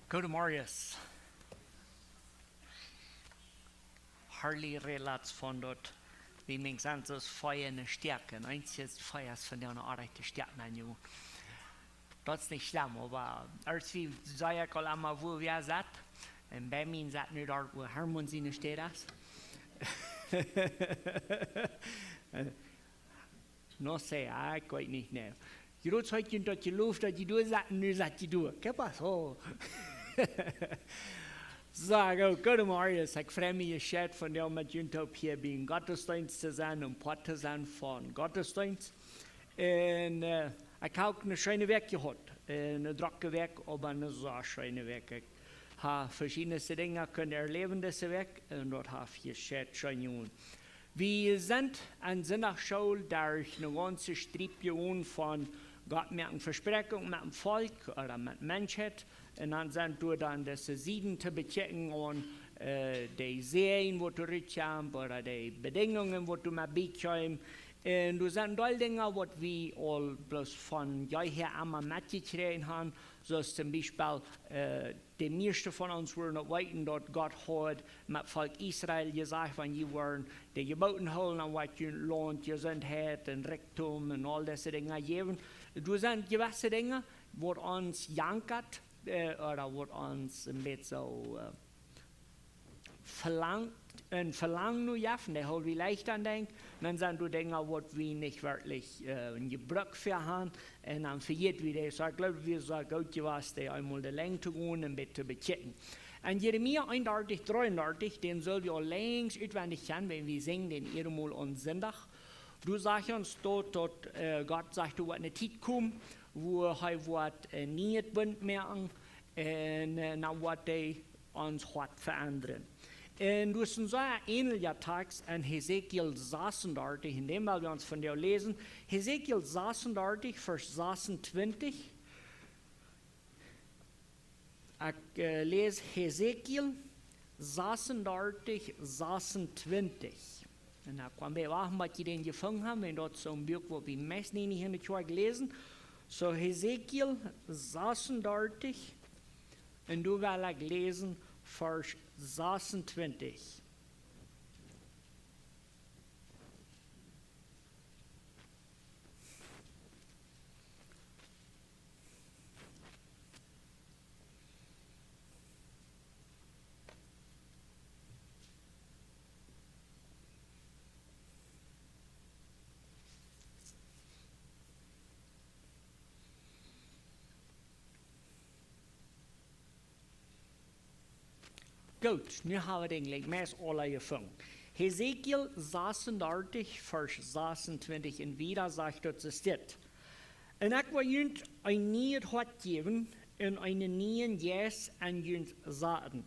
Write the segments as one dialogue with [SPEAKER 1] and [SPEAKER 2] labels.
[SPEAKER 1] Goedemorgen. Harley relats van dat wie minns ans feiern stärken. Einziges feiers von der Arbeit stärken an jou. Das ist nicht schlimm, aber als wir sagen, wo wir sind, und bei mir sind nicht dort, wo Hermann seine steht ist. No sé, ich weiß nicht mehr. Je doet zo dat je looft dat je doet, nu zat je doet. ¿Qué pasó? Zo, goedemorgen. Ik freue mich, je schat van jou met jullie op hier bij een Gottesdienst te zijn, een pot te zijn van Gottesdienst. En ik heb ook een schöne Werk gehad. Een drukke werk, aber een zo schöne werk. Ik heb verschillende dingen kunnen erleben, deze werk. En dat heb je schat schön gedaan. Wir sind an Sonntagsschule durch eine ganze Strippe von Gott mit einer Versprechung, mit dem Volk oder mit Menschheit. Und dann sind wir dann das Sieden zu bechecken und die Serien, wo du rückkommst, oder die Bedingungen, wo du mal bekommst. Und du sind all Dinge, die wir all bloß von jeher einmal mitgekriegt haben. So zum Beispiel, die meisten von uns wollen noch weiten, dass Gott hat mit Volk Israel gesagt, wenn sie wollen, die Geboten holen, an was ihr Land, Gesundheit und Reichtum und all diese Dinge geben. Du sind gewisse Dinge, die uns jankert, oder die uns ein bisschen so verlangt nur jaffen, der holt wie leicht an denkt. Dann sind du Dinge, die wir nicht wirklich ein Gebrauch für haben. Und dann verliert wir das. Ich glaube, wir sagen, gut gewesen, die einmal die Länge zu gehen und bitte bechecken. Und Jeremia 31, 33, den soll wir auch längst auswendig kennen, wenn wir singen, den einmal am Sonntag. Du sagst uns dort, Gott sagt, du wirst eine Zeit kommen, wo er wird nicht Bund merken und dann wird er uns hart verändern. Und du hast so ein ähnlicher Text in Hesekiel 36, in dem wir uns von dir lesen. Hesekiel 36, Vers 26. Ich lese Hesekiel 36, 26. Und dann können wir warten, was die denn gefunden haben, wenn dort so ein Buch, wo wir meistens nicht in der Tür gelesen. So Hesekiel 36, und du wirst lesen, Vers 26. Gut, nu haben wir eigentlich meist alle gefunden. Hesekiel 36, Vers 26, und wieder sagt dort, es steht. Und ich will euch ein neues Hort geben und einen neuen Jes an euch sagen.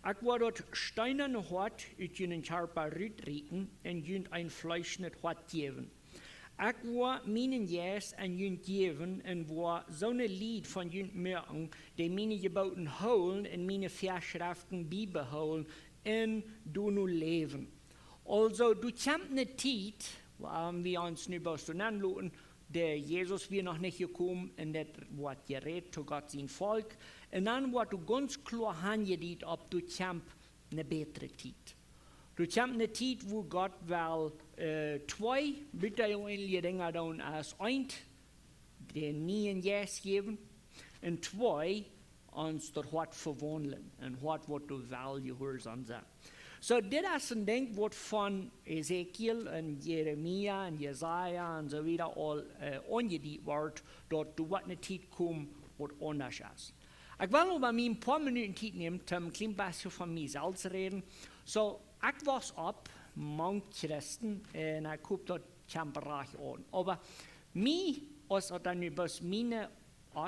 [SPEAKER 1] Ich will dort steinerne Hort aus euren Körper rüttreten und euch ein fleischendes Hort geben. Ich will meinen Jes an euch geben und will so ein Lied von euch merken, die meine Geboten holen und meine Verschriften beibehalten und du nun leben. Also, du kommst eine Zeit, wo wir uns nicht bloß so nennen lassen, der Jesus wir noch nicht gekommen und das wird geredet zu Gott sein Volk. Und dann wird du ganz klar angedient, ob du kommst eine bessere Zeit. Du kommst eine Zeit, wo Gott will zwei bitterliche Dinge tun als eins, den neuen Jes geben, und zwei, uns das Hort verwandeln, und Hort, was du will, gehorsam sein. So, das ist ein Ding, was von Ezekiel und Jeremia und Jesaja und so wieder all angedient wird, dort du wird eine Zeit kommen, was anders ist. Ich will aber mir ein paar Minuten Zeit nehmen, um ein klein bisschen von mir selbst zu reden. So, ich wachs ab, manche Christen, und ich gucke dort keinen Bereich an. Aber mir, als dann über meine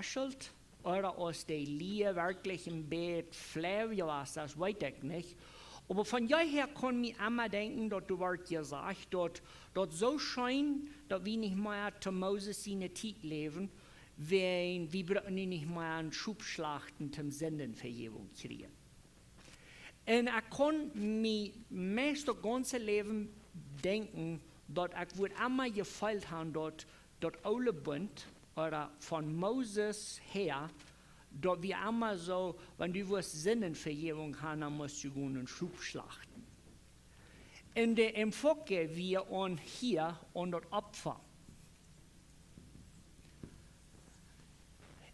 [SPEAKER 1] Schuld oder als die Liebe wirklich im Bett fleisch was, das weiß ich nicht. Aber von daher kann mir immer denken, dass du wird gesagt, dass so scheint, dass wir nicht mehr zu Moses seine Zeit leben, wenn wir brauchen nicht mehr einen Schubschlachten zum Sündenvergebung kriegen. Und ich kann mir meist das ganze Leben denken, dass ich immer gefällt haben, dass alle Bund oder von Moses her dort wie immer so, wenn du wirst Sinnenvergebung haben, dann musst du einen Schub schlachten. In der Empfoke wir on hier und dort Opfer.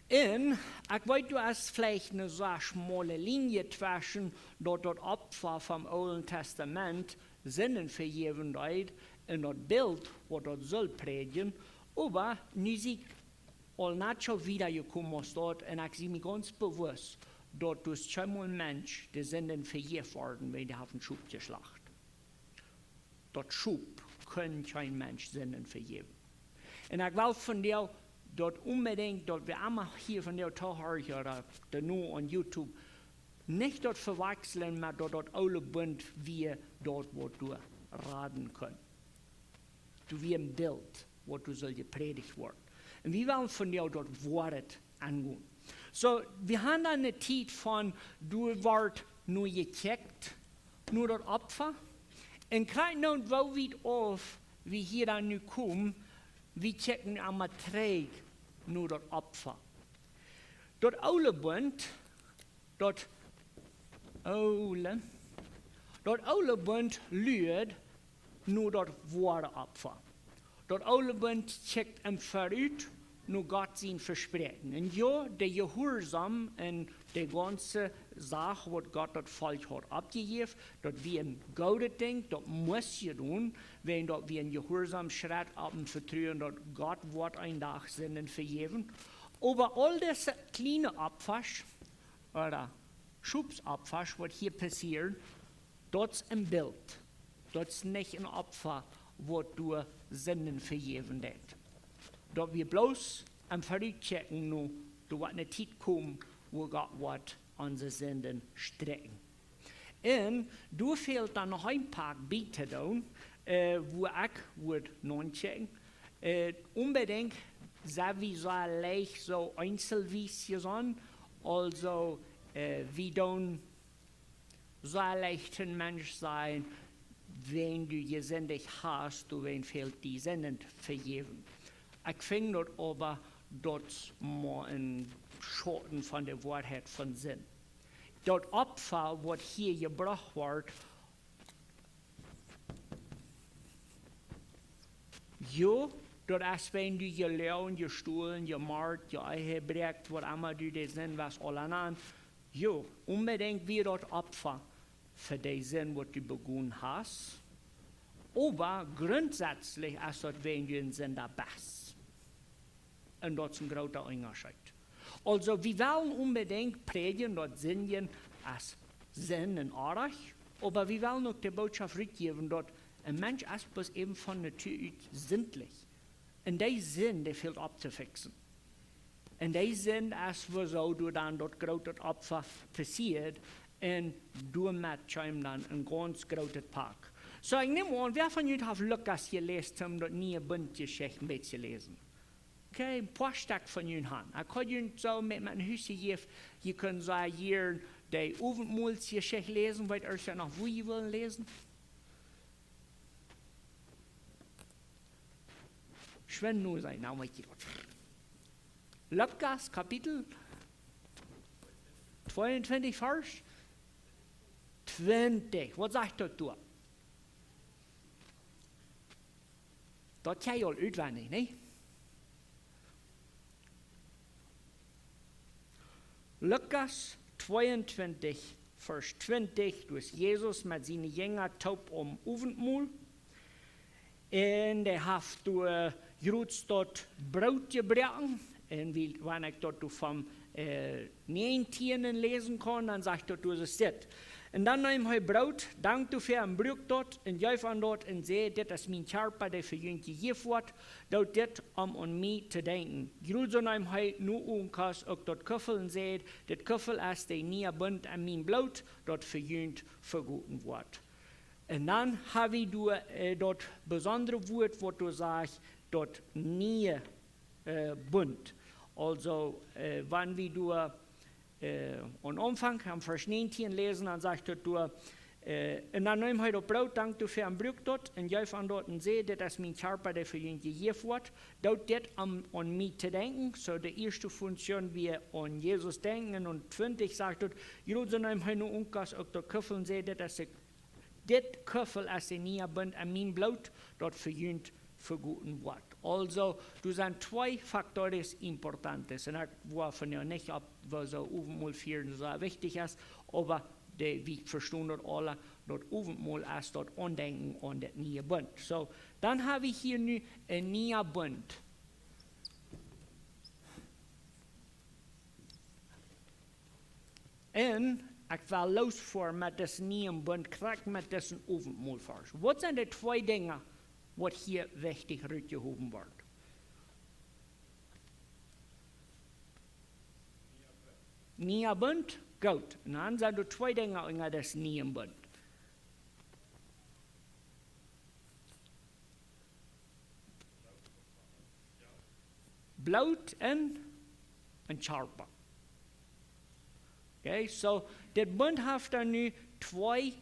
[SPEAKER 1] Ich weiß, du hast vielleicht eine so schmale Linie zwischen dort Opfer vom Alten Testament, Sinnenvergebendheit, und das Bild, was dort soll predigen, aber nu zie ik al net schon wiedergekommen aus dort und ich sehe mich ganz bewusst, dort ist schon mal ein Mensch, der Sünden vergeben worden, weil der auf den Schub geschlacht. Dort Schub kann kein Mensch Sünden vergeben. Und ich will von dir dort unbedingt, dort wir immer hier von der Tochter oder der nur on YouTube, nicht dort verwechseln mit dort alle Bund, wie dort, wo du raten kannst. Du wie ein Bild, wo du soll gepredigt werden. Und wir wollen von dir dort Wort angehen. So, wir haben dann eine Zeit von, du wirst nur gecheckt, nur dort Opfer. Und gerade noch, wo wir auf, wie hier dann nu kommen, wir checken am Träg nur dort Opfer. Dort alle Bund, dort alle Bund lüht, nur dort Worte Opfer. Dort alle Bund checkt im Verrüt, nur Gott sein Versprechen. Und ja, der Gehorsam und die ganze Sache, was Gott dort falsch hat abgegeben, dort wie ein gutes Ding, dort muss je tun, wenn dort wie ein Gehorsam Schritt ab und vertrauen, dort Gott wird ein Tag Sünden vergeben. Aber all das kleine Abwasch oder Schubsabwasch, was hier passiert, dort ist ein Bild. Dort ist nicht ein Opfer, wo du Sünden vergeben hast. Dort wir bloß am Verrückchecken nur, du wird eine Zeit kommen, wo Gott wird unsere Sünden strecken. Und du fehlt dann noch ein paar Biete tun, wo ich würde non checken. Unbedingt, so wie so leicht so einzelwies sein, also wie dann so leicht ein Mensch sein, wenn du gesündigt hast, du wen fehlt die Sünden vergeben. Ich finde dort aber, dort mal ein Schotten von der Wahrheit von Sinn. Dort Opfer, was hier gebracht wird, ja, dort ist, wenn du gelogen, gestohlen, gemordet, eingebracht, was immer du das sind, was alle anderen, ja, unbedingt wie dort Opfer für den Sinn, was du begonnen hast. Aber grundsätzlich ist das, wenn du ein Sünder bist. Und dort ist ein großer Unterschied. Also, wir wollen unbedingt predigen, dort singen als Sinn und Arach, aber wir wollen auch die Botschaft rückgeben, dort ein Mensch ist bloß eben von Natur sinnlich. Und der Sinn, der fehlt abzufixen. Und der Sinn ist, wieso du dann dort großes Opfer passiert, und du mit dann ein ganz großes Park. So, ich nehme an, wer von euch hat Lukas gelesen, dort nie eine Bundgeschichte mitzulesen? Okay, ein paar Stück von ihnen haben. Ich kann ihnen so mit meinem Hüsse geben, ihr könnt so hier die Abendmahlsgeschichte lesen, weil ihr ja noch wo ihr wollt lesen. Ich will nur sein, now ich dort. Lukas, Kapitel 22, Vers 20. Was sagt dort du? Dort kann ich all auswendig, ne? Lukas 22, Vers 20, du ist Jesus mit seinen Jüngern taub Abendmahl. Und er hat dort Brot gebracht. Und wenn ich dort vom 19 lesen kann, dann sagt er, du ist das. Und dann nahm er Brot, dankt du für ein Brot dort, und gaf an dort und zei, dit ist mein Körper, der für ihn gegeben wird, dort dit, an mich zu denken. Grüße nahm er nur umkas, auch dort Köffel und zei, dit Köffel ist der nie Bund an mein Blut, dort für ihn verguten wird. Und dann habe ich dort besondere Wort, wo du sagst, dort nie Bund. Also, wenn wir am Anfang, am Vers 19 lesen, dann sagt er, En dan neem hij dat brood, dankt u voor een broek tot, en jij van dat en zei, dat is mijn körper, dat voor jullie gegeven wordt. Dat dit aan mij te denken, zo de eerste functie wie aan Jezus denken, en 20 sagt dat, jullie neem hij nu onkas ook de kuffel en zei, dat is dit kuffel als een nieuwe band aan mijn bloed, dat voor jullie vergoeden wordt. Also, er zijn twee factoren important. En ik wil van jou niet op, wat zo overal so wichtig is, aber wie verstehen dat alle, dat overal is dat aandenken aan dat nieuwe band. So, dan hebben we hier nu een nieuwe band. En ik wil los voor met deze nieuwe band, krijg met deze overal vast. Wat zijn de twee dingen wat hier wichtig uitgehoben wordt? Nieuwe band, goed. En dan zijn er twee dingen in deze nieuwe band. Bloed en een charpa. Okay, so dit band heeft dan nu twee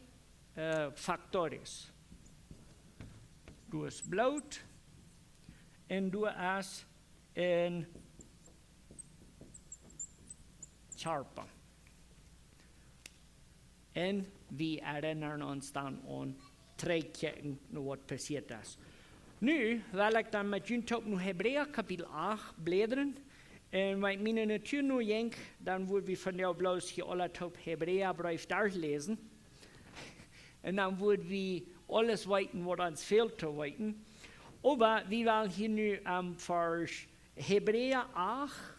[SPEAKER 1] factoren. Du is bloed en du is een charpa. En we herinneren ons dan aan terugkijken naar wat passiert is. Nu wil ik dan met jullie op Hebreeën kapitel 8 bladeren. En wat ik mijn natuur nu denk, dan worden we van jou bloos hier alle op Hebreeën brief lezen. En dan worden we alles weten, wat ons fehlt te weten. Aber we willen hier nu voor Hebreeën 8.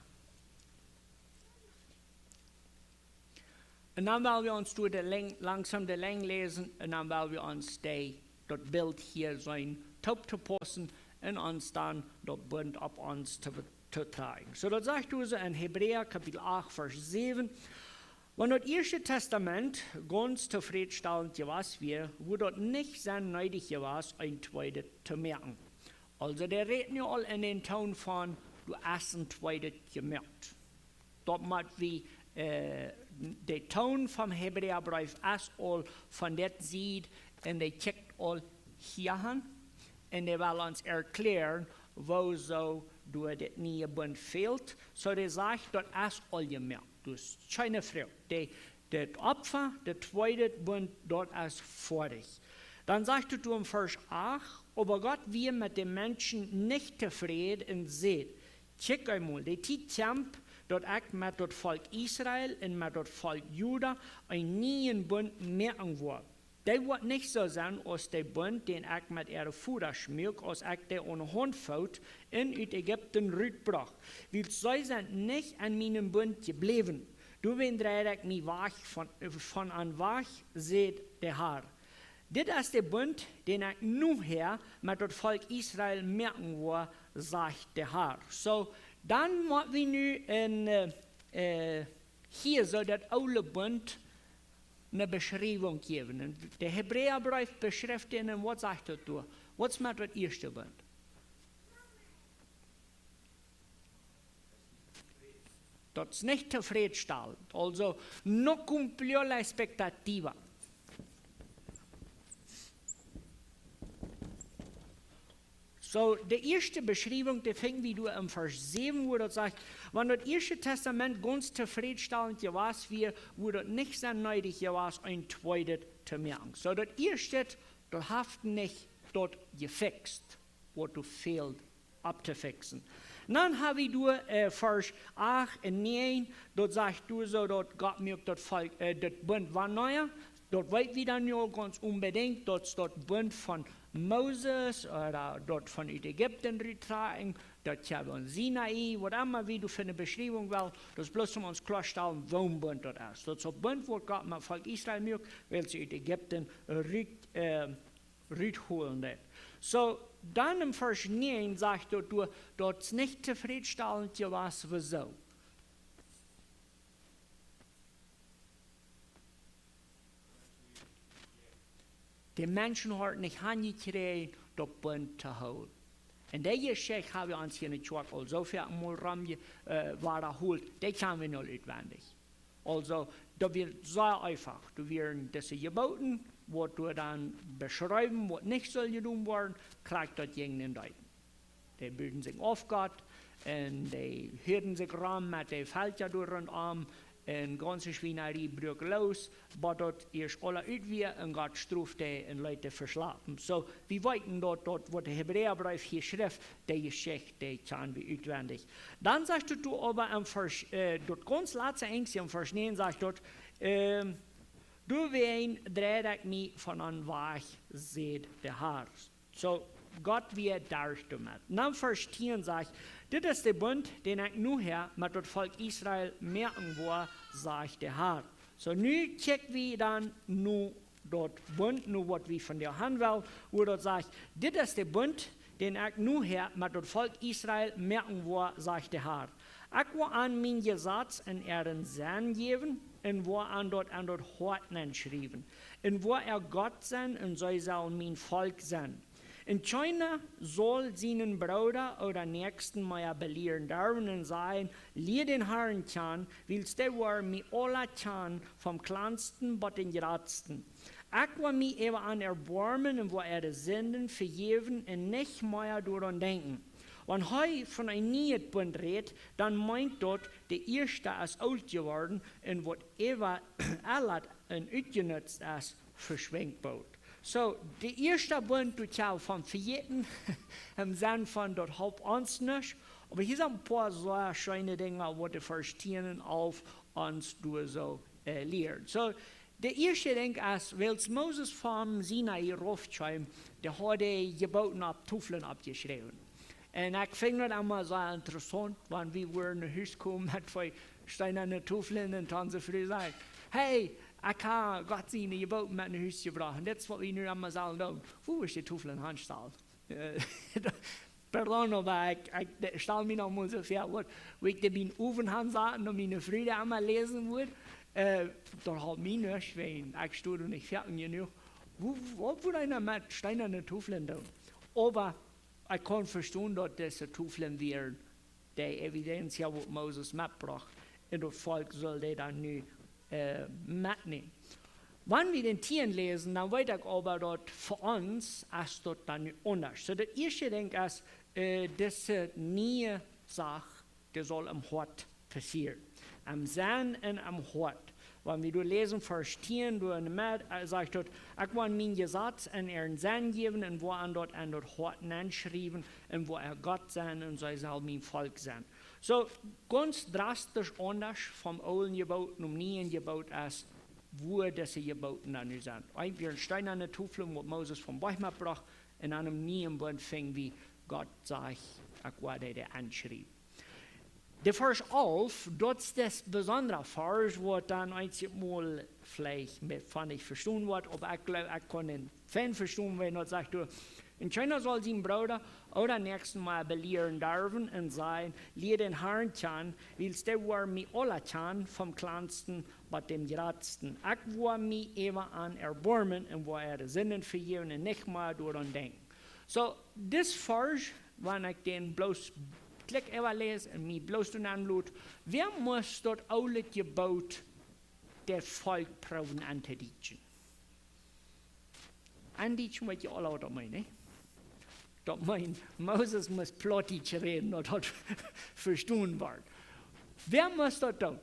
[SPEAKER 1] En dan willen we ons door langzaam de lijn lezen. En dan willen we ons dat beeld hier zijn top te passen. En ons dan dat band op ons te tragen. So dat zegt dus in Hebreeën kapitel 8 vers 7. Wanneer het Eerste Testament ganz zufriedenstellend was, wo dat nicht sehr nötig was, ein Tweede zu merken. Also der redet nu al in den Ton von, du hast ein Tweede gemerkt. Dat moet we, de Ton vom Hebräerbrief ist al von der Seite, und der checkt al hier an, und der will uns erklären, wo so du das neue Bund fehlt. So der sagt, das ist all gemerkt. Dus keine Frage. Das Opfer, der zweite Bund, dort ist fertig. Dann sagt du im Vers 8, aber Gott wir mit den Menschen nicht zufrieden und seht, check einmal, die Zeit, dort ich mit dem Volk Israel und mit dem Volk Juda einen neuen Bund merken wird. Das wird nicht so sein, als der Bund, den ich mit ihrer Futter schmück, als ich der ohne Hand fällt, in Ägypten rüberbracht. Weil sie sind nicht an meinem Bund geblieben. Du bin dreig mich wach von an wach, seht der Herr. Das ist der Bund, den ich nun her mit dem Volk Israel merken will, sagt der Herr. So, dann muss wir nu hier so das alte Bund eine Beschreibung geben. Und der Hebräerbrief beschreibt ihnen, was sagt das da? Was ist das erste Bund? Das ist nicht zufriedenstellend. Also, no cumplió la expectativa. So, die erste Beschreibung, die fängt wie du im Vers 7, wo das sagt, wenn das erste Testament ganz zufriedenstellend war, wo das nicht so nötig war, ein zweites zu merken. So, das erste, das hat nicht dort gefixt, was du fehlt, abzufixen. Dann habe du Vers 8 und 9, dort sagt du so, dort Gott mir das Bund war neuer, dort weiß wir dann ja ganz unbedingt, dort ist das Bund von Moses oder dort von Ägypten getragen, dort von Sinai, was immer wie du für eine Beschreibung willst, das ist bloß um uns klarstellen, wo ein Bund dort ist. Das ist ein Bund, wo Gott mit Volk Israel mögt, weil sie Ägypten rüberholen wird. So, dann im Vers 9 sagt er, dort ist nicht zufriedenstellend, ja was, wieso? Die Menschen haben nicht hingekriegt, das Bund zu holen. Und die Geschichte haben wir uns hier in der Kirche al zoveel mal wiederholt, die kennen wir noch auswendig. Also, das wird sehr einfach. Da werden diese Geboten was du dann beschreiben, was nicht soll gedaan worden, kriegt das gegen den Deuten. Die bilden sich auf Gott und die hürden sich ran mit den Fältern durch den Arm und ganze Schweinerei brüch los, aber dort ist alle uitweer und Gott straft die und Leute verschlafen. So, wir weiten dort, wo der Hebräerbrief hier schrift, die Geschichte, die kann wir auswendig. Dann sagst du aber am Vers, dort ganz letzte Ängste im Vers 9 sagt dort, du wen dreht ich mich von an Weg, seht der Herr. So, Gott wird dargestellt. Dann Vers 10 sagt, das ist der Bund, den ich nu her mit dem Volk Israel merken wo, sagt der Herr. So, nu checken wir dann nu dort Bund, nu was wir von der Hand will, wo dort sagt, das ist der Bund, den ich nu her mit dem Volk Israel merken wo, sagt der Herr. Ich will an mein Gesetz in ihren Sinn geben, und wo an dort Horten schreiben, und wo Gott sein, und so soll mein Volk sein. In China soll seinen Bruder oder Nächsten mal belehren dürfen und sagen, lieh den Herrn kann, willst du war mi alle kann, vom kleinsten bis den geradsten. Ich will mich eben an erbarmen und wo Sünden vergeben und nicht mehr daran denken. Wenn er von einem neuen Bund redet, dann meint dort, der erste ist alt geworden und whatever alles uitgenutzt ist, verschwenkt wird. So, der erste Bund tut ja von verjeten, im Sinne von dort halb uns nicht. Aber hier sind ein paar so schöne Dinge, die die verstehen auf uns so lehrt. So, der erste Ding ist, weil Moses vom Sinai raufschreibt, der hat die Geboten ab Tufeln abgeschrieben. Und ich finde das immer so interessant, wenn wir in ein Haus kommen mit zwei steinerne Tufeln und dann so früh sagen, hey, ich habe Gott seine Geboten mit einem Haus gebracht. Das ist, was wir nur einmal sagen, wo ist die Tufel in Handstall? Pardon, aber ich stelle mir noch mal so vor, wo ich den Ofen ansaten und meine Freude einmal lesen würde. Da hat mich nicht, wenn ich stehe und ich fertig genug. Wo würde einer mit steinernen Tufeln tun? Aber ich kann verstehen, dass diese Tufeln wären, die Evidenz, ja, was Moses mitbracht. Und das Volk soll die dann nicht mitnehmen. Wenn wir den Tieren lesen, dann weiß ich aber, dass für uns ist das dann nicht anders. So, das erste Ding ist, diese neue Sache, die soll am Hort passieren. Am Sinn und am Hort. Wenn wir lesen, Vers 10, du in der Mitte, sagt dort, ich will mein Gesetz in ihren Sinn geben und wo an dort Horten anschreiben und wo Gott sein und so soll mein Volk sein. So, ganz drastisch anders vom alten Gebot und neuen Gebot ist, wo diese Gebote dann sind. Wir steinerne Tufel, wo Moses vom Bauch mitbracht, in einem neuen Bund fing, wie Gott sagt, ich werde die anschreiben. Der Vers 11, dort ist das besondere Vers, wo dann einmal vielleicht von ich verstehen wird, aber ich glaube, ich kann den Fan verstehen, wenn er sagt, in China soll sein Bruder oder nächsten Mal belehren dürfen und sagen, lieh den Herrn kann, willst du war mich alle kann, vom kleinsten bis dem geradsten. Ich will mich eben an erbarmen und wo Sünden vergeben und nicht mal daran denken. So, das Vers, wenn ich den bloß klick lese und mich bloß anlud, wer muss dort alle Gebot der Volk proben anzudienen? Andienen, was ihr alle oder meine? Dort meint, Moses muss plottig reden und dort verstehen werden. Wer muss das tun?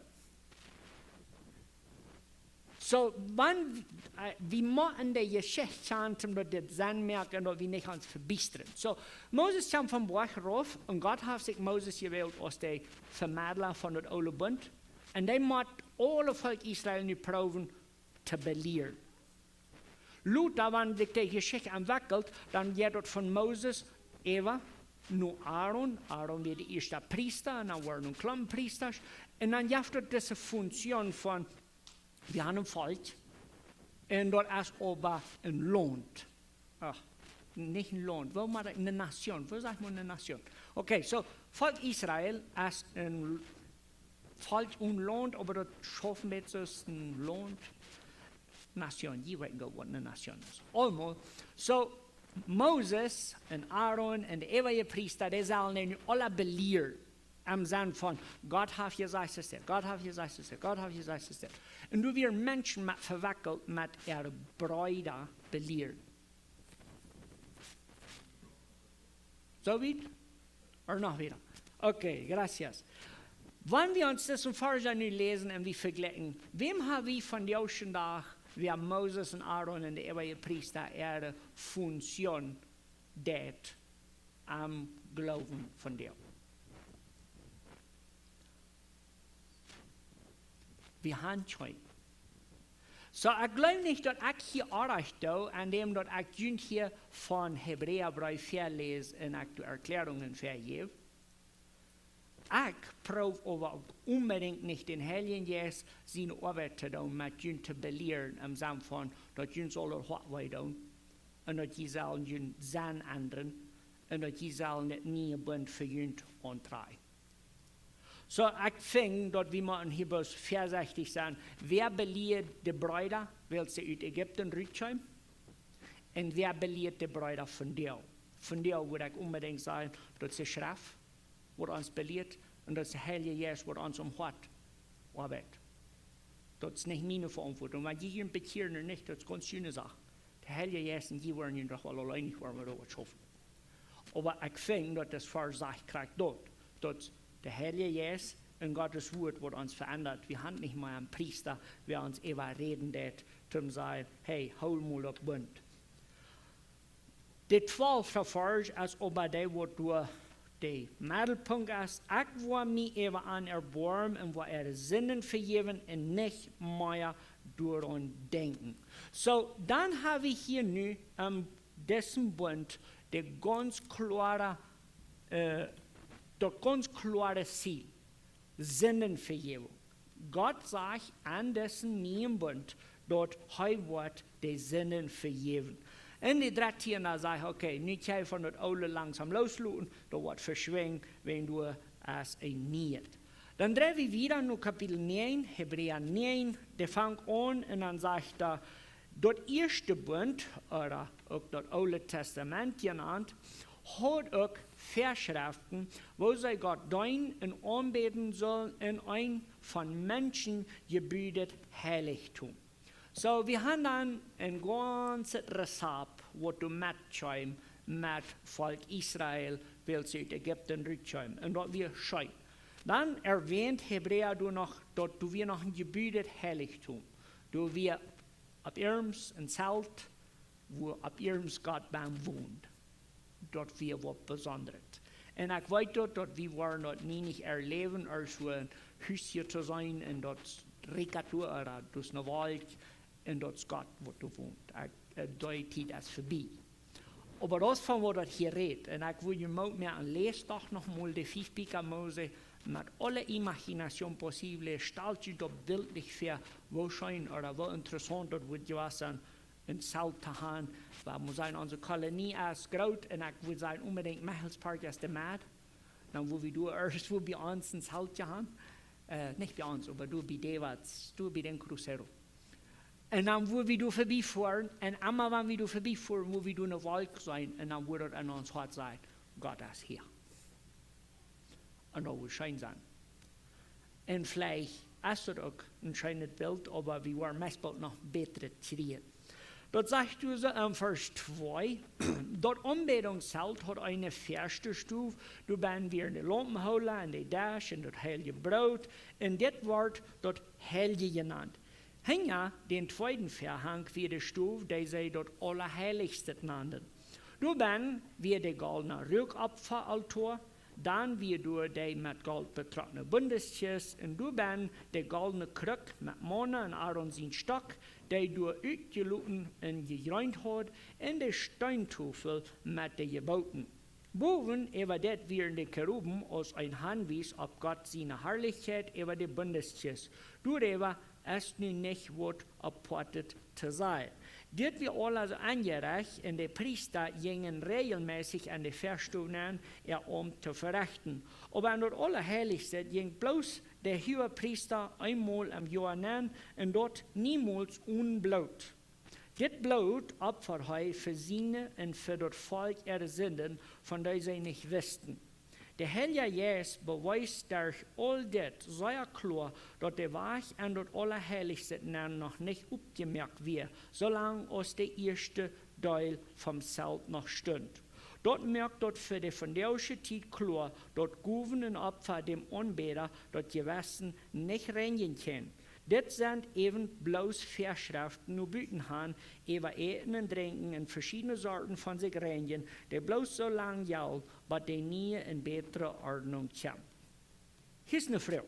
[SPEAKER 1] So, wir machen die Geschichte chanten, dass das Sinn merken, dass wir nicht uns verbistern. So, Moses kam vom Berg rauf und Gott hat sich Moses gewählt als der Vermittler von dem Alten Bund. Und der muss alle Volk Israel nicht proben, zu belehren. Luther, wenn sich die Geschichte entwickelt, dann geht dort von Moses, Eva, nur Aaron. Aaron wird der erste Priester, und dann waren kleine Priester. Und dann gibt es diese Funktion von, wir haben ein Volk, und dort ist aber ein Land. Ach, nicht ein Land, wo man eine Nation, wo sagt man eine Nation? Okay, so, Volk Israel ist ein Volk und Land, aber das schaffen wir jetzt ein Land. Nation, je weet niet wat een nation is. Allemaal. So, Moses en Aaron en de eeuwige priester, die zullen nu alle beleerd. Am Sinn von, Gott hat gesagt, es ist, Gott hat gesagt, es ist, Gott hat gesagt, es ist. Und du wirst Menschen mit verwickelt mit ihrer Brüder belehren. So weit? Oder noch wieder? Okay, gracias. Wenn wir uns das im Vers nu lesen und wir vergleichen, wem haben wir von der ersten Tag, wie Moses und Aaron und der ewige Priester ihre Funktion dort am Glauben von dir? Wir haben schon. So, ich glaube nicht, dass ich hier erreicht habe, an dem, dass ich hier von Hebräerbrief 4 lese und ich die Erklärungen vergebe. Ich probe aber unbedingt nicht den Heiligen Geist, seine Arbeit zu tun, mit ihnen zu belehren, im Sinne von, dass sie sollen was tun, und dass sie sollen ihnen sein ändern, und dass sie sollen nicht nie Bund für ihn antreiben. So, ich finde, dass wir mal in Hebräer 64 sagen, wer belehrt die Brüder, weil sie aus Ägypten rüberkommen, und wer belehrt die Brüder von dir? Von dir würde ich unbedingt sagen, dass die Schrift wird uns belehrt und dass der Heilige Geist wird uns Hort arbeitet. Das ist nicht meine Verantwortung. Wenn die hier bekehren nicht, das ist eine ganz schöne Sache. Der Heilige Geist und die wollen ihn doch alle allein nicht, wollen wir da was schaffen. Aber ich finde, dass das Versagt kriegt dort, dass der Heilige Geist und Gottes Wort wird uns verändert. Wir haben nicht mal einen Priester, der uns überreden wird, zum sagen, hey, hol mal auf Bund. Der 12. Vers ist aber der, wo du der Mittelpunkt ist. Ich will mich eben an erbarmen und will ihre Sinnen vergeben und nicht mehr daran denken. So, dann habe ich hier nu dessen Bund der ganz klare Ziel, Sinnenvergebung. Gott sagt an dessen neuen Bund, dort wird die Sinnen vergeben. En die 13 sagt, okay, nu kan je van het oude langzaam loslaten, dat wordt verschwingen, wenn du es nicht. Dann drehen wir wieder in Kapitel 9, Hebräer 9, der fängt an und dann sagt er, das erste Bund, oder auch das Alte Testament genannt, hat auch Vorschriften, wo sie Gott dienen und anbeten sollen in ein von Menschen gebildetes Heiligtum. So, wir haben dann ein ganzes Rezept, was du mitschreibst mit Volk Israel, weil sie aus Ägypten rückkommen. Und das wir schreiben. Dann erwähnt Hebräer du noch, dass du wir noch ein gebildetes Heiligtum. Du wir ab ihrem ein Zelt, wo ab ihrem Gott beim wohnt. Dort wir was Besonderes. Und ich weiß dort, dass wir wollen dort nie nicht erleben, als so ein Häuschen zu sein, und dort Rekatur oder durch eine Wald, und dort ist Gott, wo du wohnst. Die Zeit ist vorbei. Aber das, von was das hier redet, und ich will mir mehr an lesen doch noch mal die 5 Bücher Mose mit aller Imagination possible, stellt sich das bildlich vor, wo schön oder wo interessant das wird gewesen, ein Zelt zu haben, weil wir sagen, unsere Kolonie ist groß, und ich würde sagen, unbedingt Michelspark ist der Mad. Dann, wo wir du erst, wo bei uns ein Zelt haben, nicht bei uns, aber du bei Davids, du bei den Cruzeiro. Und dann, wo wir vorbeifahren, und einmal, wenn wir vorbeifahren, wo wir eine Wolke sein, und dann wird an uns Hart sein, Gott ist hier. Und das wird schön sein. Und vielleicht ist das auch ein schönes Bild, aber wir wollen meistens noch besser kriegen. Dort sagt du so im Vers 2, dort Anbetungszelt hat eine erste Stufe, du bist wir in der Lampenholer, in der Dash, in das heilige Brot, und das wird dort Heilige genannt. Hänge den zweiten Verhang wie die Stufe, die sie dort Allerheiligste nannten. Du bist wie der goldene Rückopferaltar, dann wie du die mit Gold betrocknete Bundestjes, und du bist der goldene Krug mit Mona und Aaron sein Stock, die du ausgeluten und geräumt hat, und der Steintafel mit den Geboten. Boven über das wären die Cheruben aus ein Handwies auf Gott seine Herrlichkeit über die Bundestjes. Du darüber ist nun nicht was apportet zu sein. Das wir alle also angereicht, und die Priester gingen regelmäßig an die Verstunden, um zu verrichten. Aber an das Allerheiligste ging bloß der hohe Priester einmal im Jahr nennen und dort niemals unblut. Das Blut opfert er für seine und für das Volk ihre Sünden, von denen sie nicht wussten. De Heilige Geest bewijst durch all dit zeer klar, dat de Weg en dat Allerheiligste nog niet opgemerkt wird, zolang als de eerste Teil vom Zelt noch stund. Dort merkt dort für die vandaagse tijd klar, dat Goven Opfer dem Anbeter dat Gewissen nicht reinigen kann. Dit sind eben bloß Verschriften nur Bütenhahn, über Eten und Trinken und verschiedene Sorten von sich reinigen, die bloß so lang gelten, bis die nie in bessere Ordnung kommen. Hier ist eine Frage.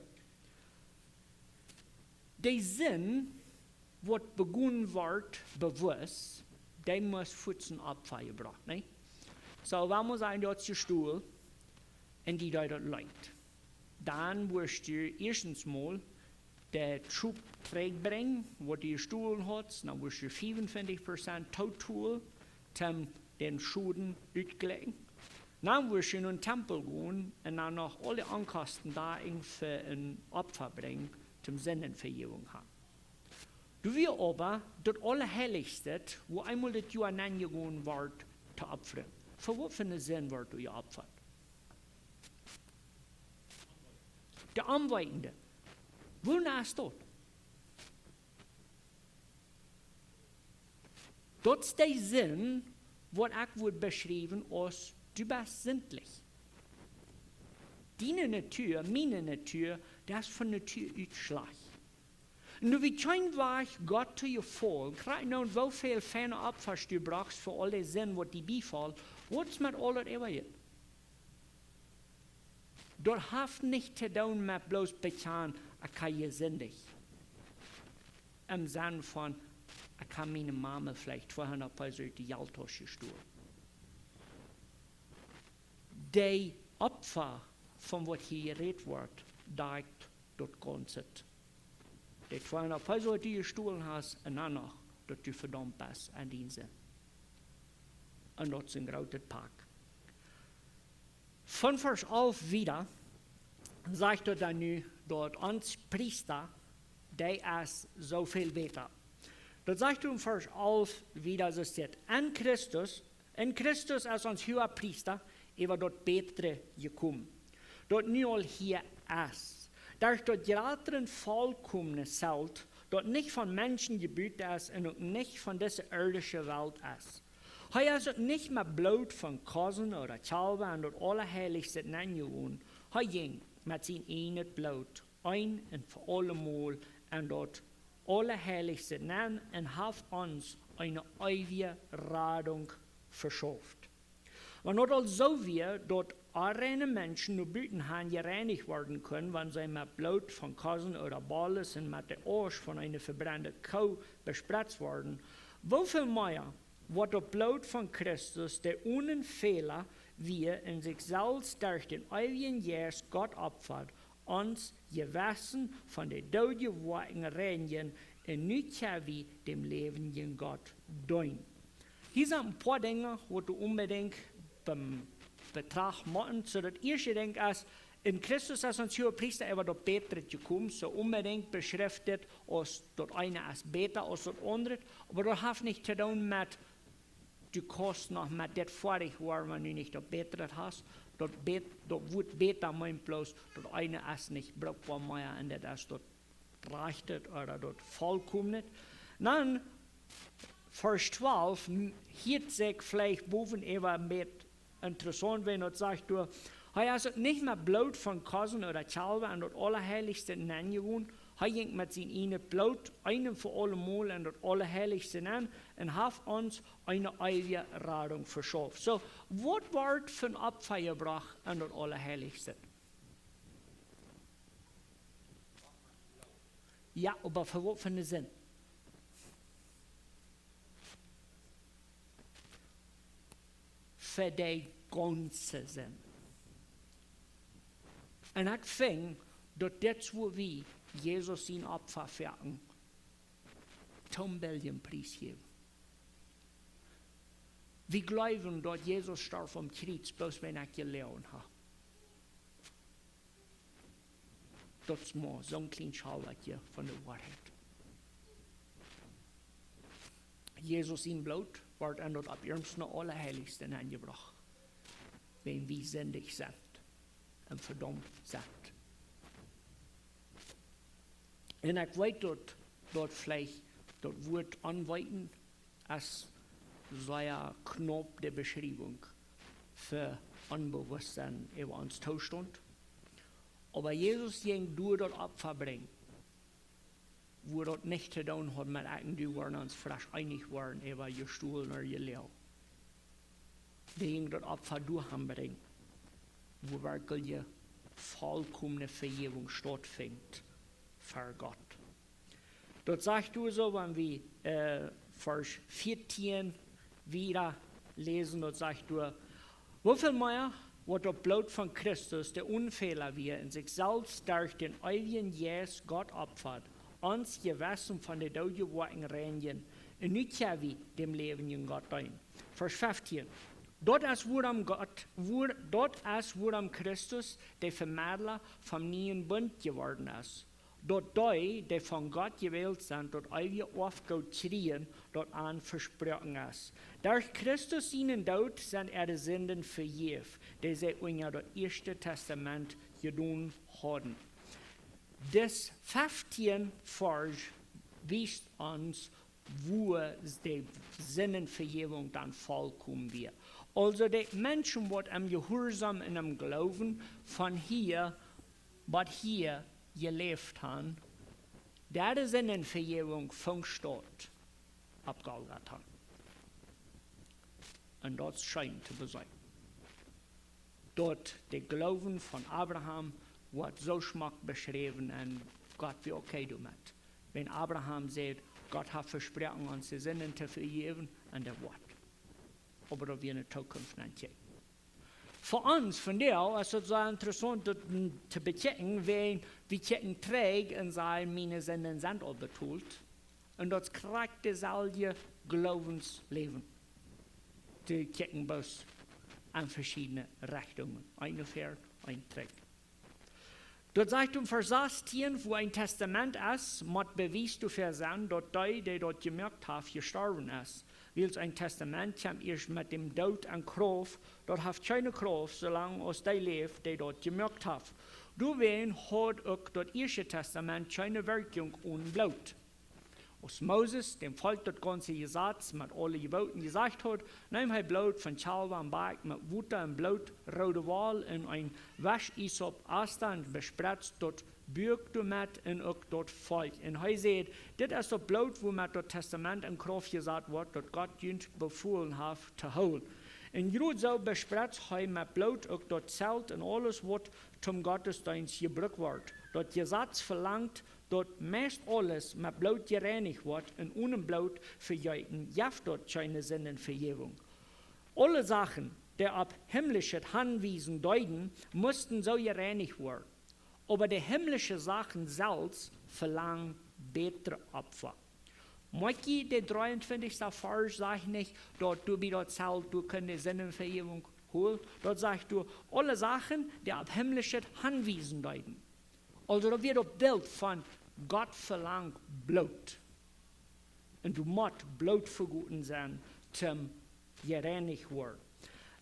[SPEAKER 1] Der Sinn, was begonnen wird, bewusst, der muss Futzen abgebracht, ne? So, wenn man sagen, dort ist der Stuhl, und die dort liegt. Dann wirst du erstens mal der Schub bringen, wo die Stuhl hat, dann wirst du 55% Total, den Schuden ausgelegen. Dann wirst du in den Tempel gehen und dann noch alle Ankosten da für ein Opfer bringen, zum Sinnenvergebung haben. Du wirst aber das Allerheiligste, wo einmal das Jahr angehen wird, zu opfern. Für was für einen Sinn wird du geopfert? Der Anweitende. Wonach ist das? Das ist der Sinn, was ich wird beschrieben als du bist sinnlich. Deine Natur, meine Natur, das ist von Natur Utschlag. Und du wie kein Weg Gott zu dir folgen, gerade nun, wie viel feine Opfer du brauchst für all die Sinn, was die befallen, was mit all das ever geht. Das hat nicht zu tun mit bloß bekannt, ich kann je sündig. Im Sinne von, ich kann meine Mama vielleicht 200 Peso durch die Geldtasche gestohlen. Die Opfer, von was hier geredet wird, deckt das Ganze. Die 200 Peso, die du gestohlen hast, und dann noch, dass du verdammt bist an den Sinn. Und das ist ein großer Pack. Von Vers 11 wieder, sagt er dann nu, dort uns Priester, der ist so viel besser. Das sagt er in Vers 11 wieder, so steht, in Christus ist uns höher Priester, über dort Bessere gekommen. Dort nu all hier ist. Durch dort größeren vollkommene Zelt, dort nicht von Menschen gebaut ist und nicht von dieser irdischen Welt ist. Hij is het niet met bloed van kozen of kalven en dat allerheiligste nangewoon. Hij ging met zijn ene bloed, een en voor allemaal, en dat allerheiligste nan en heeft ons een eeuwige radung verschafft. Want al zo weer dat reine Menschen nur buitenhaan gereinigt worden können, wenn sie mit Blut von Kosen oder Balles und mit der Arsch von einer verbrannten Kuh bespritzt worden, wofür mehr wird das Blut von Christus, der ohne Fehler wir in sich selbst durch den ewigen Geist Gott opfert, uns gewaschen von der Todgeworfen reinigen und nicht wie dem lebenden Gott dienen. Hier sind ein paar Dinge, die du unbedingt beim Betracht machen. So das erste Ding ist, in Christus ist uns hier Priester über das Bessere gekommen, so unbedingt beschriftet, als das eine ist besser als das andere, aber das hat nicht zu tun mit, du kannst noch mit dem fertig werden, wenn du nicht das Bessere hast. Das wird besser mein bloß, das eine ist nicht brauchbar mehr und das ist das Rechtet oder das Vollkommene. Dann, Vers 12, hier sich vielleicht boven über mit interessant, wenn er sagt, du, er ist nicht mehr Blut von Kosen oder Kalben und das Allerheiligste angewohnt. Er ging mit seinem Blut einem für alle Mal und das Allerheiligste an und hat uns eine ewige Radung verschafft. So, was wird von Opfer gebracht an das Allerheiligste? Ja, aber für was für einen Sinn? Für den ganzen Sinn. Und ich finde, dass das, wo wir Jesus sein Opfer fertigen, zum Preis geben. Wir glauben, dass Jesus starb am Kreuz, bloß wenn ich gelernt habe. Das ist mal so ein kleines Schalwörtchen von der Wahrheit. Jesus sein Blut wird an das Abirmsten Allerheiligsten angebracht, wenn wir sündig sind. en verdom zet. En ik weet dat vielleicht dat woord aanwijten als zo'n knop de beschrijving für Unbewusstsein über uns Zustand. Aber Jesus ging durch das Opfer bringen, wo das nicht zu tun hat mit irgendwie, wo wir uns vielleicht einig waren über ihr Stuhl oder ihr Leo. Der ging das Opfer durchbringen, wo wirklich vollkommene Vergebung stattfindet für Gott. Dort sagt du so, wenn wir Vers 14 wieder lesen, dort sagt du, wieviel mehr wird das Blut von Christus, der Unfehler wir in sich selbst durch den ewigen Jesus Gott opfert, uns gewaschen von der Tod geworden reinigen, und nicht ja wie dem lebendigen Gott ein. Vers 15. Dort ist worum Christus, der Vermittler vom neuen Bund geworden ist. Dort die von Gott gewählt sind, dort ewige Aufgabe kriegen, dort an versprochen ist. Durch Christus seinen Tod sind die Sünden vergeben, die sie unter das Erste Testament getan haben. Das 15 Vers weist uns, wo die Sündenvergebung dann vollkommen wird. Also die Menschen, die am Gehorsam und am Glauben von hier bis hier gelebt haben, der Sündenvergebung fängt statt ab Golgatha. Und das scheint zu sein. Dort der Glauben von Abraham wird so schmack beschrieben und Gott will okay damit. Wenn Abraham sagt, Gott hat versprochen, uns die Sünden zu vergeben, und der Wort. Aber da wir in der Zukunft nicht. Für uns, von der ist es so interessant zu bechecken, wenn wir checken trägt und sagen, meine Sünden sind all betont. Und das kriegt dasselbe Glaubensleben. Die checken bloß an verschiedene Richtungen. Eine fährt, ein trägt. Dort sagt Vers 16, wo ein Testament ist, muss bewiesen du für sein, dass die dort gemerkt haben, gestorben ist. Weil ein Testament kommt erst mit dem Tod an Kraft, dort hat keine Kraft, solange aus die lebt, die dort gemerkt haben. Du wen hat auch das erste Testament keine Wirkung ohne Blut. Als Moses dem Volk das ganze Gesetz mit allen Geboten gesagt hat, nimm ein Blut von Schalwe am Berg mit Wutter und Blut, rote Wal in ein Waschisop Astand bespritzt, dort bürgt du mit und auch dort Volk. Und er sagt, das ist das Blut, wo mit das Testament in Kraft gesagt wird, das Gott jüngst befohlen hat zu holen. Und Jud so bespritzt er mit Blut auch dort Zelt und alles, was zum Gottesdienst gebraucht wird. Das Gesetz verlangt, dort meist alles mit Blut gereinigt wird und ohne Blut verjeiten, jaft dort keine Sündenvergebung. Alle Sachen, die auf himmlische Handwiesen deuten, mussten so gereinigt werden. Aber die himmlischen Sachen selbst verlangen bessere Opfer. Moiki, der 23. Vers, sagt nicht, dort du bei dort zahlt, du kannst die Sündenvergebung holen. Dort sagt du, alle Sachen, die auf himmlische Handwiesen deuten. Also da wird das Bild von Gott verlangt Blut. Und du musst Blut verguten sein, zum gereinigt werden.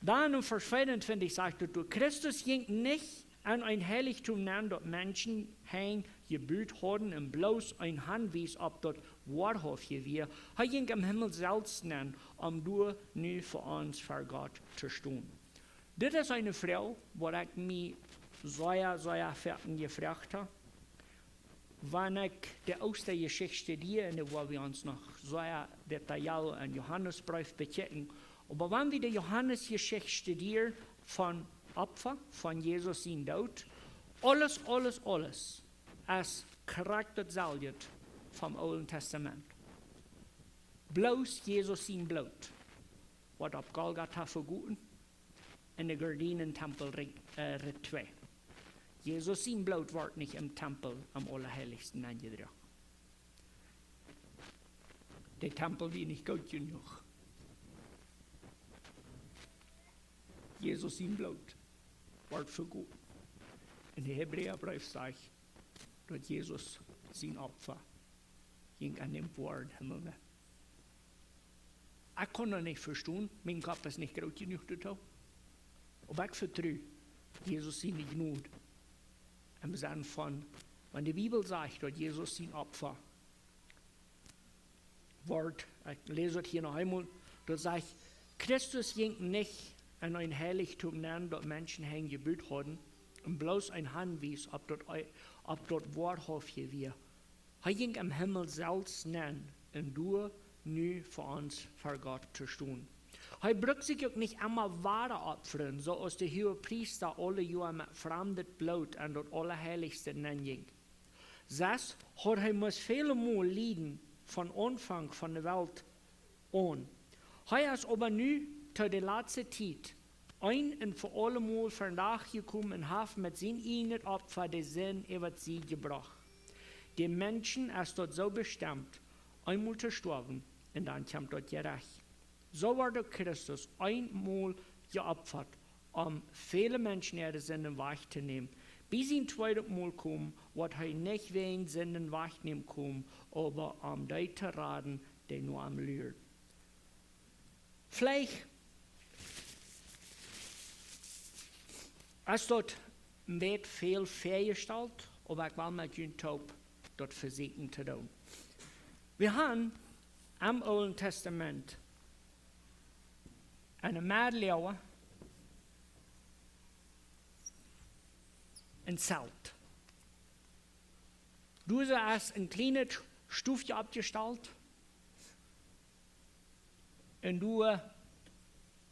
[SPEAKER 1] Dann im Vers 25 sagt du, Christus ging nicht an ein Heiligtum nennen, dort Menschen hein gebüht haben und bloß ein Handwies ab dort wahrhaft wir. Er ging am Himmel selbst nennen, du nu für uns für Gott zu stehen. Das ist eine Frau, wo ich mich sehr fertig gefragt habe. Wenn ich die Ostergeschichte studiere, wo wir uns noch sehr detailliert in Johannesbrief bechecken, aber wenn wir die Johannesgeschichte studieren von Opfer, von Jesus in Tod, alles ist charakterisiert vom Alten Testament. Bloß Jesus in Blut wird auf Golgatha verguten in der Gardinentempel Retwe. Jesus in Blut wird nicht im Tempel am Allerheiligsten angebracht. Der Tempel wird nicht gut genug. Jesus in Blut wird verguten. In der Hebräerbrief sagt, dass Jesus sein Opfer ging an dem wahren Himmel. Ich kann noch nicht verstehen, mein Kopf ist nicht groß genug dazu. Aber ich vertraue, Jesus seine Gnade. Im Sinne von, wenn die Bibel sagt, dass Jesus sein Opfer wird, ich lese es hier noch einmal, da sagt, Christus ging nicht in ein Heiligtum nennen, dort Menschen hängen gebüht haben, und bloß ein Handwies, ob dort wahrhaftig wir. Er ging im Himmel selbst nennen, und du nu für uns vor Gott zu tun. Er braucht sich auch nicht immer Ware opfern, so als der hohe Priester alle Jahre mit fremdem Blut an das Allerheiligste nennen. Das hat er muss viele Mal leiden, von Anfang von der Welt an. Er ist aber nu zu der letzten Zeit ein und für alle Mal vernachgekommen und hat mit seinem eigenen Opfer den Sinn über sie gebracht. Die Menschen ist dort so bestimmt, einmal zu sterben und dann kommt dort gerecht. So wurde Christus einmal geopfert, viele Menschen ihre Sünden wegzunehmen. Bis ihn zweites Mal kommen, wird er nicht wegen Sünden wegnehmen kommen, aber die zu raten, die nur am Lüren. Vielleicht ist dort nicht viel vorgestellt, aber ich will mit Ihnen dort versuchen zu tun. Wir haben im Alten Testament eine Mädel, ein Zelt. Du hast ein kleines Stufchen abgestellt und du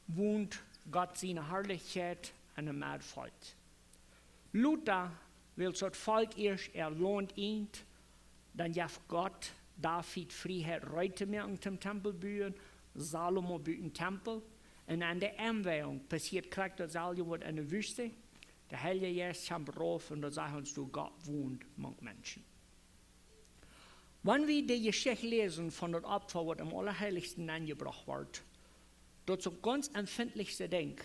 [SPEAKER 1] wohnt Gott seine Herrlichkeit an einem Erdvolk. Luther will das Volk erst erlohnt ihn, dann darf Gott David Freiheit reiten mehr in dem Tempel bauen, Salomo baut einen Tempel. Und an der Einweihung passiert gleich dasselbe wird in der Wüste. Der Heilige Geist kommt rauf und da sagt uns, du Gott wohnt mit Menschen. Wenn wir die Geschichte lesen von dem Opfer, was am Allerheiligsten angebracht wird, dort so ganz empfindlichste Ding,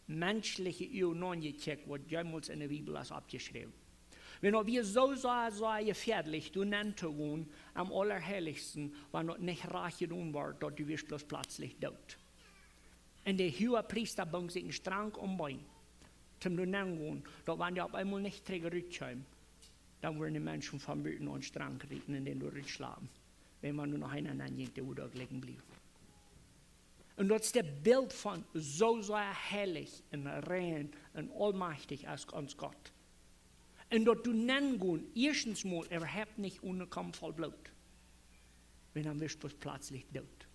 [SPEAKER 1] menschliche Augen angecheckt, was jemals in der Bibel ist abgeschrieben. Wenn wir so gefährlich, du nennst wohnen, am Allerheiligsten, wenn dort nicht reich getan wird, dort du wirst bloß plötzlich tot. Und der hohe Priester bringt sich einen Strang um Bein, zum du nennen, da wenn die auf einmal nicht zurückkommen, dann werden die Menschen vom Büten und Strang reden, in den du schlafen, wenn man nur noch einen angeht, der da liegen bleibt. Und das ist das Bild von so heilig und rein und allmächtig als uns Gott. Und dort du nennen gehen, erstens mal überhaupt nicht ohne Kampf voll Blut. Wenn dann wirst du plötzlich tot.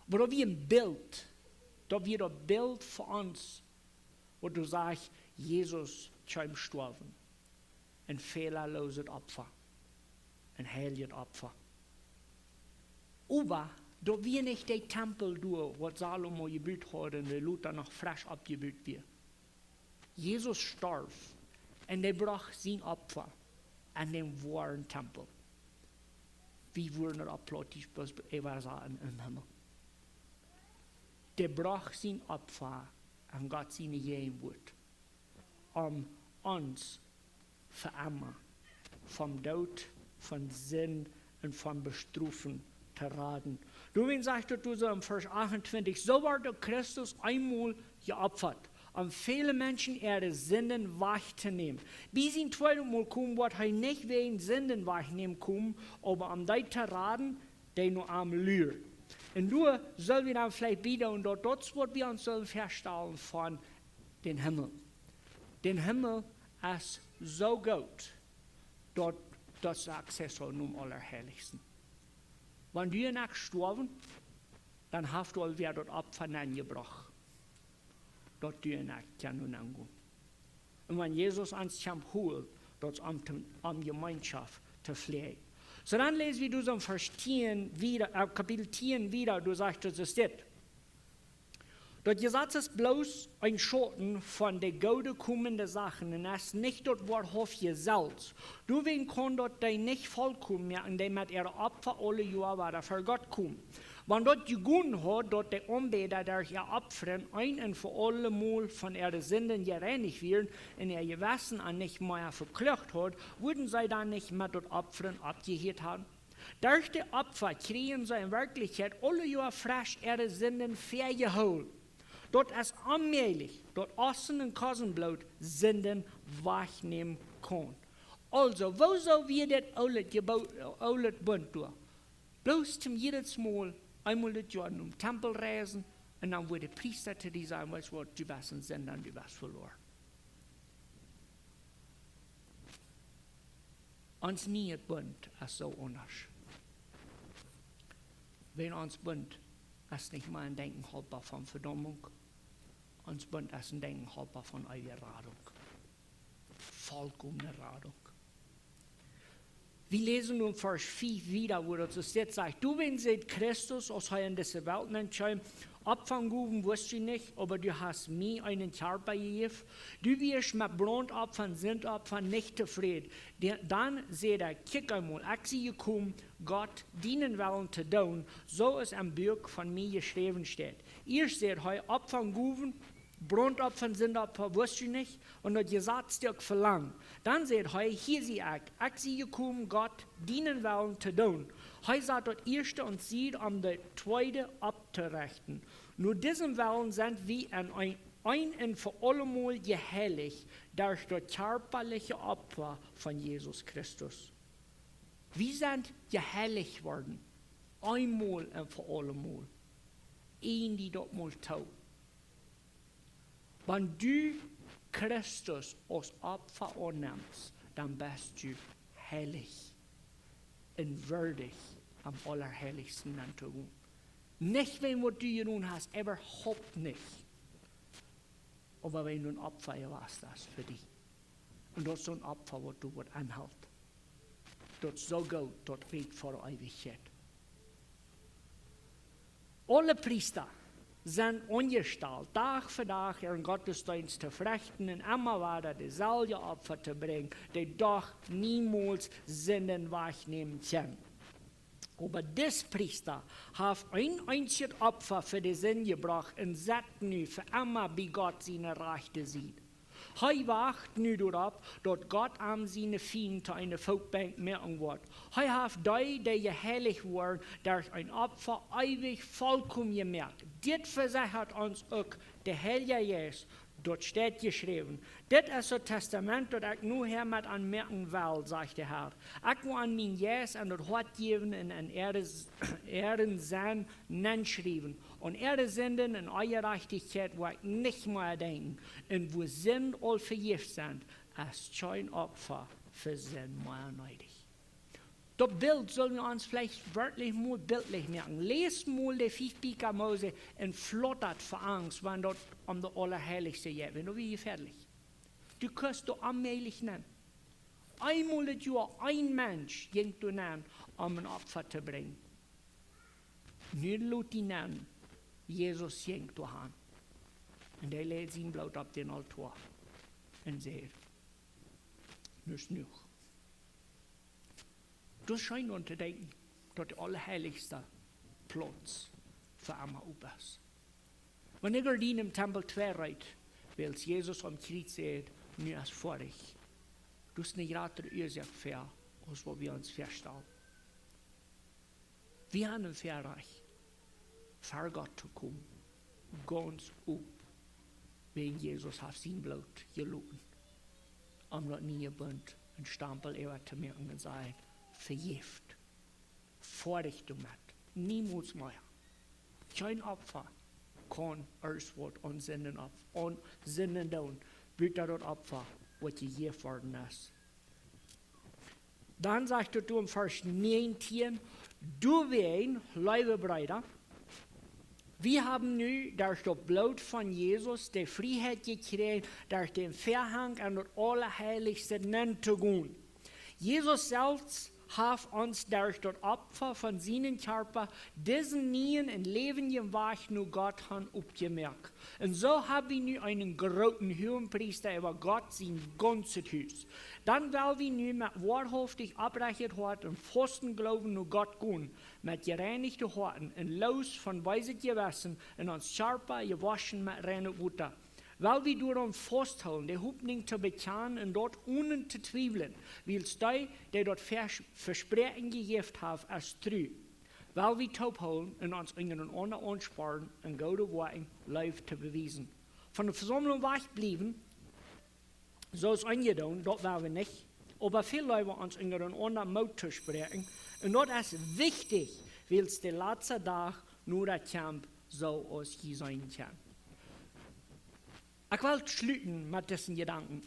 [SPEAKER 1] Aber da wie ein Bild, da wird ein Bild für uns, wo du sagst, Jesus kam sterben. Ein fehlerloses Opfer. Ein heiliges Opfer. Aber da wir nicht der Tempel durch, was Salomo gebaut hat und der Luther noch frisch abgebaut wird. Jesus starb und er brach sein Opfer an den wahren Tempel. Wie wurden er abplottig bis er sagen im Himmel. Der brach sein Opfer an Gott seine Gegenwart, uns für immer vom Tod, von Sinn und vom Bestrufen zu raten. Du sagst du so im Vers 28, so wurde Christus einmal geopfert, um viele Menschen ihre Sünden wegzunehmen. Bis ihn zweites Mal kommen, wird er nicht wegen Sünden wegnehmen kommen, aber um die zu raten, die nur am Lüren. Und du sollen wir dann vielleicht wieder, und dort wird wir uns feststellen von den Himmel. Den Himmel ist so gut, dort das Access zum Allerheiligsten. Wenn du nach sterben, dann hast du wieder dort Opfer angebracht. Dort du nach kann angehen. Und wenn Jesus uns holt, dort am Gemeinschaft zu pflegen. So dann lesen wir du so Vers 10 wieder, Kapitel 10 wieder, du sagst, das ist das. Das Gesetz ist bloß ein Schatten von den Gode kommenden Sachen und es ist nicht dort wahrhaftig selbst. Du wen kann dort die nicht vollkommen mehr, indem mit ihre Opfer alle Jahre wieder für Gott kommen. Wenn dort gegangen hat, dort die Anbeter der ihr Opfern ein und für alle Mal von ihren Sünden gereinigt werden und ihr Gewissen an nicht mehr verklagt hat, würden sie dann nicht mehr dort Opfern abgehört haben. Durch die Opfer kriegen sie in Wirklichkeit alle Jahre frisch ihre Sünden vergeholt. dat is allmählich, dat Ossen en Kosenblut Sünden wegnehmen kann. Also, wo soll wir das oulet Bund tun? Bloß zum jedes Mal, einmal das Jahr im Tempel reisen, und dann wird der Priester zu dir sagen, weißt du was, du warst ein Sünder und du warst verloren. Uns nie Bund ist so anders. Wenn uns Bund ist nicht mal ein Denken haltbar von Verdammung, uns Bund ist ein Denken haltbar von eurer Radung. Vollkommene Radung. Wir lesen nun Vers 5 wieder, wo das steht, sagt, du, wenn seht Christus aus in dieser Welt entscheiden, Opfern wusste ich nicht, aber du hast mir einen Körper gegeben. Du wirst mit Brandopfern, Sündopfern nicht zufrieden. Dann seht er, kick einmal, ich sehe gekommen, Gott dienen wollen zu tun, so es am Buch von mir geschrieben steht. Ihr seht heute Opfern Brandopfern, Sündopfer, wusste ich nicht, und das Gesetzstück verlangt. Dann seht ihr, hier sehe ich sehe gekommen, Gott dienen wollen zu tun. Hij sagt das erste und sieht, um das zweite abzurechten. Nur diesem Willen sind wir ein und für allemal geheiligt durch das körperliche Opfer von Jesus Christus. Wir sind geheiligt worden, einmal und für allemal. Ein, die das mal tut. Wenn du Christus als Opfer annimmst, dann bist du heilig und würdig am Allerheiligsten anzugehen. Nicht, wenn was du getan hast, überhaupt nicht. Aber wenn du ein Opfer warst, das für dich. Und das ist so ein Opfer, was du anhält. Das ist so gut, das wird vor Ewigkeit. Alle Priester sind angestellt, Tag für Tag ihren Gottesdienst zu verrichten und immer weiter dieselbe Opfer zu bringen, die doch niemals Sünden wegnehmen können. Aber das Priester hat ein einziges Opfer für die Sünde gebracht und sagt nu für immer, wie Gott seine Rechte sieht. Er wacht nu darauf, dass Gott am seine Fienden zu einer Volkbank merken wird. Er hat die geheiligt wurden, durch ein Opfer ewig vollkommen gemerkt. Das versichert uns auch der Heilige Jesus. Dort steht geschrieben, das ist das Testament, das ich nur hiermit anmerken will, sagt der Herr. Ich will an mein Jesus an das Wort geben und an Ehren sein schreiben. Und Ehre Sünden und eure Gerechtigkeit will ich nicht mehr denken. Und wo Sünden all vergift sind, ist kein Opfer für Sünden mehr nötig. Das Bild sollen wir uns vielleicht wirklich mal bildlich merken. Lest mal die 5 Bücher Mose und flottert vor Angst, wenn dort um das Allerheiligste geht. Wenn du wie fertig. Du kannst du allmählich nennen. Einmal das Jahr ein Mensch ging du nennen, um ein Opfer zu bringen. Nicht laut die nennen. Jesus ging du an. Und er lädt sein Blut auf den Altar. Und sagt, nicht genug. Das scheint uns zu denken, dass der allerheiligste Platz für einmal ist. Wenn ich im Tempel 2 reite, weil Jesus am Kreuz sagt, nu ist vorig. Das ist nicht gerade Ursache für, als wo wir uns feststellen. Wir haben ein Verreich, für Gott zu kommen, ganz ob, wegen Jesus hat sein Blut gelogen. Und das nie gebünd, ein Stempel über zu merken und sagen, vergift. Vorig damit. Niemals mehr. Kein Opfer kann erst was an Sünden tun. Bitte das Opfer, was gegeben worden ist. Dann sagt er im Vers 19, du wen, liebe Brüder, wir haben nu durch das Blut von Jesus die Freiheit gekriegt, durch den Verhang an das Allerheiligste zu gehen. Jesus selbst hat uns durch das Opfer von seinem Körper diesen Nien und lebendigen Weg nur Gott aufgemerkt. Und so haben wir nun einen großen Hohenpriester über Gott sein ganzes Haus. Dann weil wir nun mit wahrhaftig abrechnet Hort und festen Glauben nur Gott gehen, mit gereinigten Horten und los von weißem Gewissen und uns Körper gewaschen mit reinem Wasser. Weil wir daran festhalten, die Hoffnung zu bekennen und dort ohne zu zweifeln, weil die dort Versprechen gegeben haben, als treu. weil wir topholen und uns irgendeinen ansparen und gute Worten live zu beweisen. Von der Versammlung wegbleiben, so ist angedauert, das werden wir nicht. Aber viele Leute uns irgendeinen Mut zu sprechen. Und das ist wichtig, weil es der letzte Tag nur der Kampf so aus hier sein kann. Ich will schließen mit diesen Gedanken.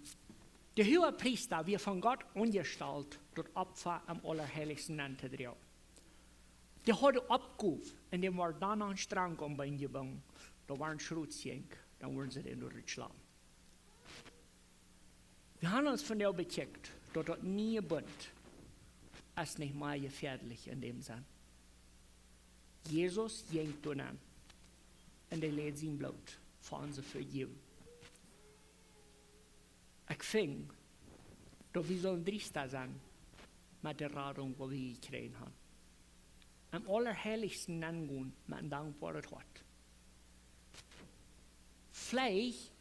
[SPEAKER 1] Der hohe Priester wird von Gott angestellt, das Opfer am Allerheiligsten anzudrehen. Der hat eine Abgabe, und dem war dann ein Strang um bei ihm gebunden. Da war ein Schrutzjenk, dann wurden sie den durchgeschlagen. Wir haben uns von der überzeugt, dass das nie Bund ist nicht mal gefährlich in dem Sinn. Jesus jenkt ihn an und er lädt sein Blut für unsere Vergebung. Ich finde, dass wir sollen drister sein mit der Radung, die wir gekriegt haben. Am allerheiligsten angehen mit einem dankbaren Gott. Vielleicht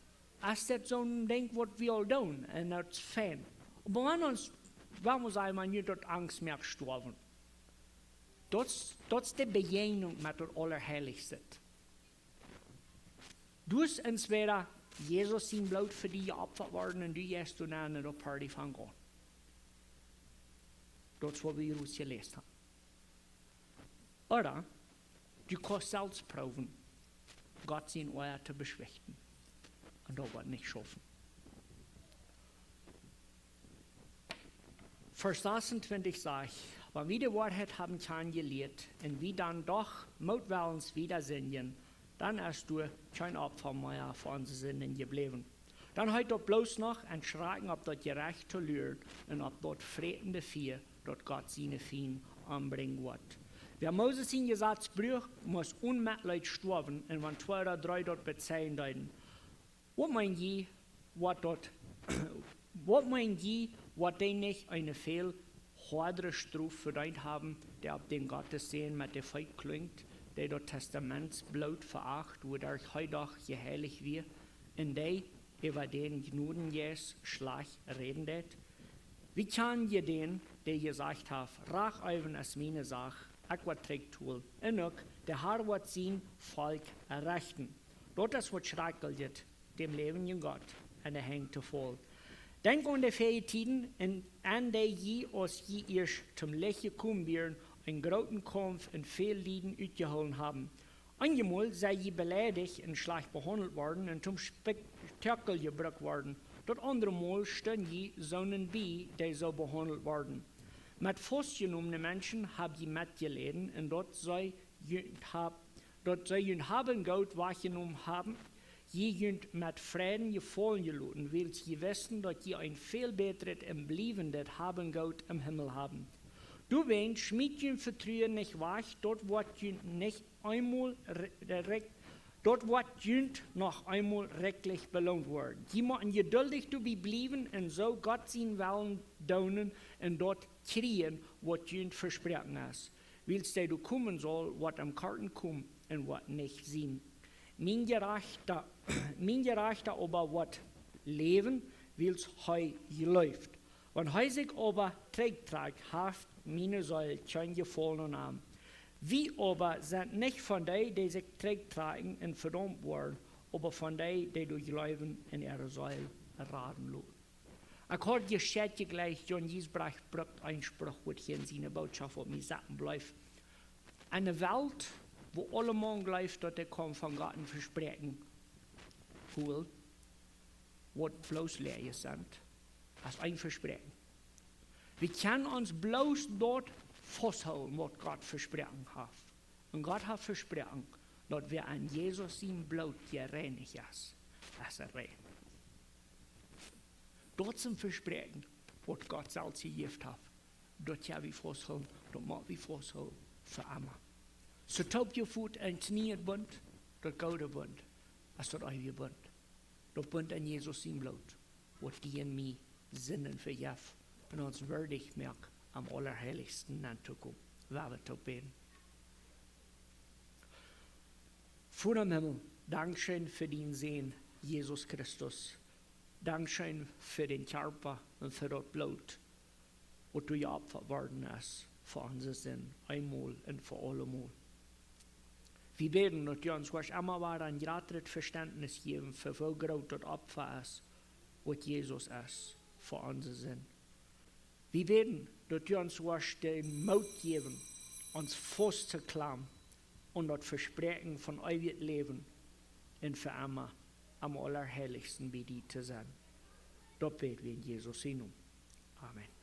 [SPEAKER 1] ist das so ein Ding, was wir all tun, und das ist fein. Aber wenn wir sagen, man nicht dort Angst mehr gestorben. Das ist die Begegnung mit dem Allerheiligsten. Du bist entweder Jesus sein Blut für dich geopfert worden und du gehst dann an der Party von Gott. Das ist, was wir uns gelesen haben. Oder du kannst selbst proben, Gott sein Ohr zu beschwichtigen. Und das wird nicht schaffen. Vers 26 sagt, wenn wir die Wahrheit haben kennengelernt und wir dann doch mutwillens wiedersehen, dann hast du kein Opfer mehr für unsere Sünden geblieben. Dann heute bloß noch ein Schrecken, ob das gerechte Lürt und ob dort fretende Vieh, dort Gott seine Fien anbringen wird. Wer Moses in Gesetz brücht, muss unmättlich sterben und wenn 2 oder 3 dort bezahlen werden. Was meint ihr, was die nicht eine viel härtere Strafe verdient haben, der auf den Gottesdienst mit dem Volk klingt, der das Testamentsblut veracht, wodurch heute auch geheiligt wird, und der über den Gnadenjes Schlag reden wird? Wie kann je den, der gesagt hat, rach euren ist meine Sache, ich was trägt tun, und auch der Herr wird sein Volk errichten. Dort ist was schreckelt, dem lebenden Gott, und er hängt zu voll. Denk an die Feiertiden, an die je aus je erst zum Licht gekommen werden, einen großen Kampf und viel Lieden ausgeholt haben. Einmal sei je beleidigt und schlecht behandelt worden und zum Spektakel gebracht worden. Das andere Mal stehen je Sonnen bei, die so behandelt worden. Mit festgenommenen Menschen hab je mitgelitten und dort sei jün haben Gott wahrgenommen haben, je jünt mit Frieden gefallen gelassen, weil sie wissen, dass je ein viel besseres und bleibendes haben Gott im Himmel haben. Du wenn schmied jün Vertrauen nicht weg, dort wird jün nicht einmal dort wird jün noch einmal rechtlich belohnt werden. Die müssen geduldig dabei bleiben und so Gott sein Willen tun und dort kriegen, was jün versprochen ist. Willst du kommen soll, was am Karten kommt und was nicht sehen. Mein Gerechter aber wird leben, wills heu läuft. Wenn heu sich aber trägt, haft meine Säule kein gefallen haben. Wie aber sind nicht von denen, die sich trägt tragen und verdammt worden, aber von denen, die durch Leben in ihre Säule raten lassen. Ich habe geschätzt gleich, John Giesbrecht bringt einen Spruch, wo hier in seiner Botschaft auf mir satten bleibt. Eine Welt, wo alle Mann glaubt, dass der kommt von Gott ein Versprechen holt, was bloß Leere sind, als ein Versprechen. Wir können uns bloß dort festhalten, was Gott versprochen hat. Und Gott hat versprochen, dass wir an Jesus im Blut gereinigt ist, als rein. Dort ist ein Versprechen, was Gott selbst gegeben hat. Dort ja wir festhalten, dort machen wir festhalten für immer. So taub je voet en knieën bent, dat koude bent, als dat eigen bent. Dat bent an Jesus zijn bloed, wat die in mij zinnen verjef en ons würdig merkt am Allerheiligsten anzukommen, waar we tot beten. Vater im Himmel, Dankeschön für den Sehen, Jesus Christus. Dankeschön für den Körper und für das Blut, was du geopfert worden ist. voor onze zin, eenmaal en voor allemaal. We beten dat je ons was immer weer een groter verständnis geven voor hoe groot dat opfer is, wat Jezus is voor onze zin. We beten dat je ons was de moed geven, ons vast te klammen und das Versprechen von ewig Leben in für immer am allerheiligsten bei dir zu sein. Das beten wir in Jesus' Namen. Amen.